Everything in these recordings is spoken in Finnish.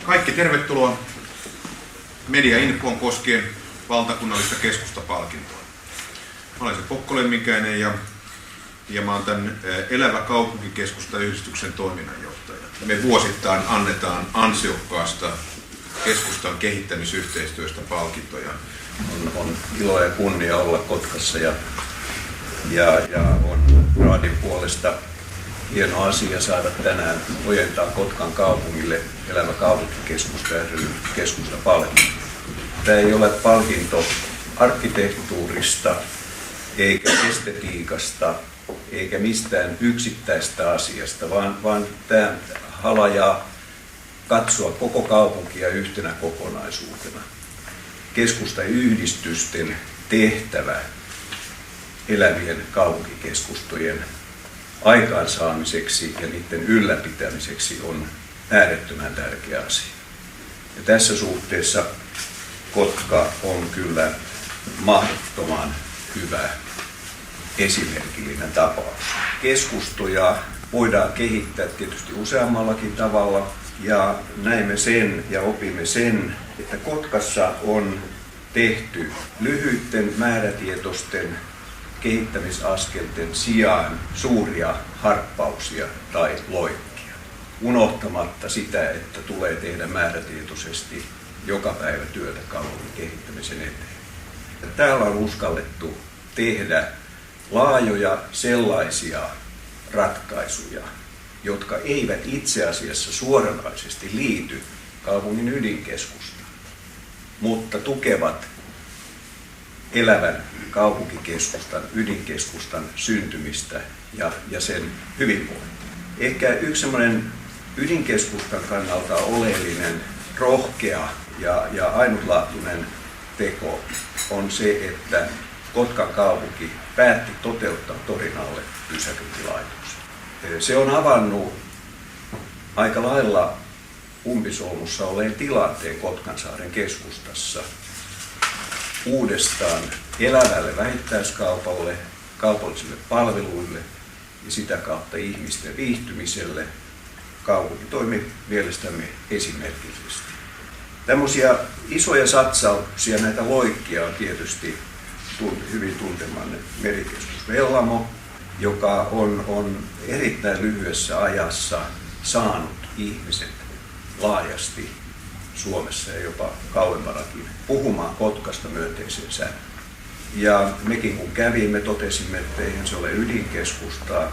Kaikki tervetuloa Mediainfoon koskien valtakunnallista keskustapalkintoa. Mä olen se Pokko Lemminkäinen ja mä oon tämän Elävä kaupunkikeskusta-yhdistyksen toiminnanjohtaja. Me vuosittain annetaan ansiokkaasta keskustan kehittämisyhteistyöstä palkintoja. On ilo ja kunnia olla Kotkassa ja on Raadin puolesta hieno asia saada tänään ojentaa Kotkan kaupungille Elävä kaupunkikeskusta ja keskustapalkinto. Tämä ei ole palkinto arkkitehtuurista eikä estetiikasta eikä mistään yksittäistä asiasta, vaan tämä halajaa katsoa koko kaupunkia yhtenä kokonaisuutena. Keskustayhdistysten tehtävä elävien kaupunkikeskustojen aikaansaamiseksi ja niiden ylläpitämiseksi on äärettömän tärkeä asia. Ja tässä suhteessa Kotka on kyllä mahdottoman hyvä esimerkillinen tapaus. Keskustoja voidaan kehittää tietysti useammallakin tavalla ja näemme sen ja opimme sen, että Kotkassa on tehty lyhyitten määrätietoisten kehittämisaskelten sijaan suuria harppauksia tai loikkia, unohtamatta sitä, että tulee tehdä määrätietoisesti joka päivä työtä kaupungin kehittämisen eteen. Ja täällä on uskallettu tehdä laajoja sellaisia ratkaisuja, jotka eivät itse asiassa suoranaisesti liity kaupungin ydinkeskustaan, mutta tukevat elävän kaupunkikeskustan, ydinkeskustan syntymistä ja sen hyvinvointia. Ehkä yksi semmoinen ydinkeskustan kannalta oleellinen, rohkea ja ainutlaatuinen teko on se, että Kotkan kaupunki päätti toteuttaa Torinalle pysäköintilaitoksen. Se on avannut aika lailla umpisolmussa olleen tilanteen Kotkansaaren keskustassa uudestaan elävälle vähittäiskaupalle, kaupallisille palveluille ja sitä kautta ihmisten viihtymiselle. Kaupunki toimi mielestämme esimerkillisesti. Tällaisia isoja satsauksia, näitä loikkia on tietysti hyvin tuntemanne merikeskus Vellamo, joka on erittäin lyhyessä ajassa saanut ihmiset laajasti Suomessa ja jopa kauempanakin puhumaan Kotkasta myönteiseen sävyyn. Ja mekin kun kävimme, totesimme, että eihän se ole ydinkeskustaa,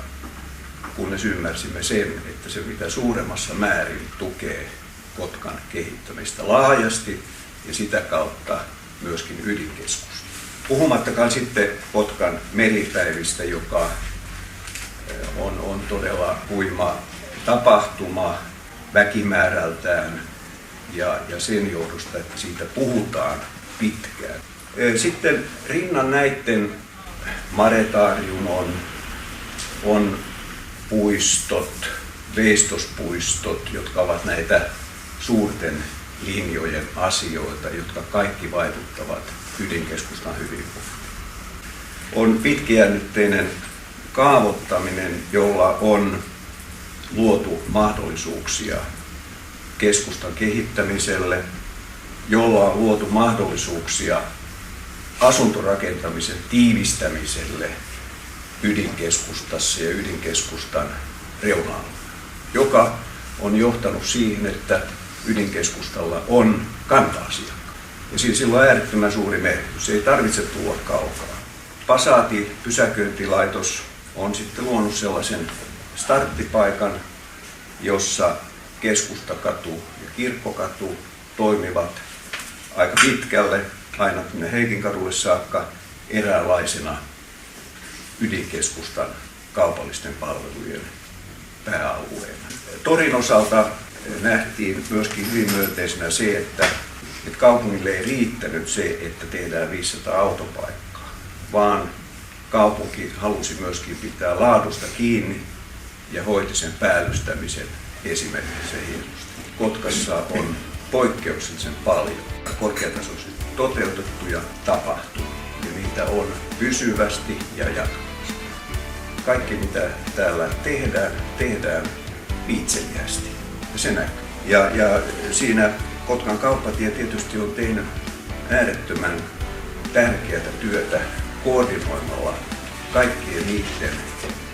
kunnes ymmärsimme sen, että se mitä suuremmassa määrin tukee Kotkan kehittämistä laajasti ja sitä kautta myöskin ydinkeskusta. Puhumattakaan sitten Kotkan meripäivistä, joka on todella huima tapahtuma väkimäärältään ja sen johdosta, että siitä puhutaan pitkään. Sitten rinnan näitten Maretarium on puistot, veistospuistot, jotka ovat näitä suurten linjojen asioita, jotka kaikki vaikuttavat ydinkeskustan hyvinvointiin. On pitkäjännitteinen kaavoittaminen, jolla on luotu mahdollisuuksia keskustan kehittämiselle, jolla on luotu mahdollisuuksia asuntorakentamisen tiivistämiselle ydinkeskustassa ja ydinkeskustan reuna-alueella, joka on johtanut siihen, että ydinkeskustalla on kanta-asiakkaita. Ja sillä on äärettömän suuri merkitys. Ei tarvitse tulla kaukaa. Pasati pysäköintilaitos on sitten luonut sellaisen starttipaikan, jossa Keskustakatu ja Kirkkokatu toimivat aika pitkälle, aina tuonne Heikinkadulle saakka, eräänlaisena ydinkeskustan kaupallisten palvelujen pääalueena. Torin osalta nähtiin myöskin hyvin myönteisenä se, että kaupungille ei riittänyt se, että tehdään 500 autopaikkaa, vaan kaupunki halusi myöskin pitää laadusta kiinni ja hoiti sen päällystämisen esimerkiksi hienosti. Kotkassa on poikkeuksellisen paljon korkeatasoisesti toteutettuja tapahtumia ja niitä on pysyvästi ja jatkuvasti. Kaikki mitä täällä tehdään viitseliästi ja se näkyy. Ja siinä Kotkan kauppatie tietysti on tehnyt äärettömän tärkeää työtä koordinoimalla kaikkien niiden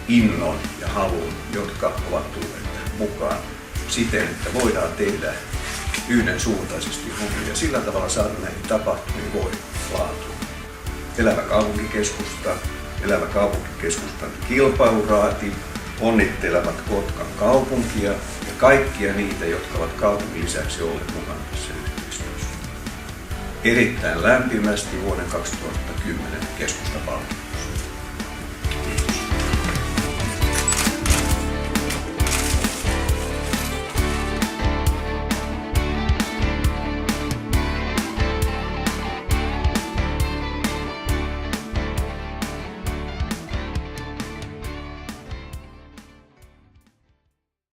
innon ja halun, jotka ovat tulleet mukaan siten, että voidaan tehdä yhdensuuntaisesti hommia ja sillä tavalla saada näihin tapahtumiin voimalaatua. Elävä kaupunkikeskustan kilpailuraati onnittelevat Kotkan kaupunkia ja kaikkia niitä, jotka ovat kaupungin lisäksi olleet mukana tässä yhteistyössä. Erittäin lämpimästi vuoden 2010 keskustapalkinto.